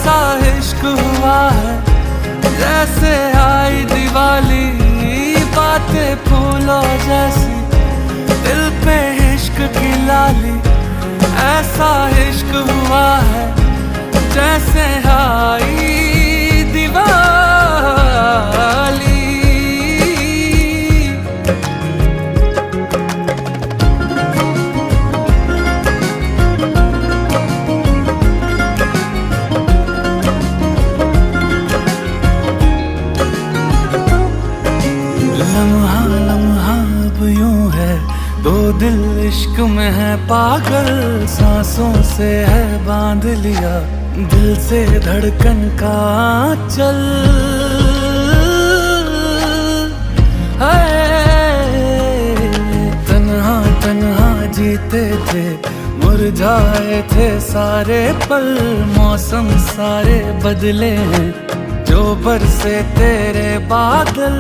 ऐसा इश्क हुआ है जैसे आई दिवाली, बातें फूलों जैसी दिल पे इश्क की लाली। ऐसा इश्क हुआ है जैसे आई दिवाली। लम्हा लम्हा अब यूं है, दो दिल इश्क में है पागल। सांसों से है बांध लिया दिल से धड़कन का चल। तन्हा तन्हा जीते थे, मुरझाए थे सारे पल। मौसम सारे बदले हैं जो बरसे तेरे बादल।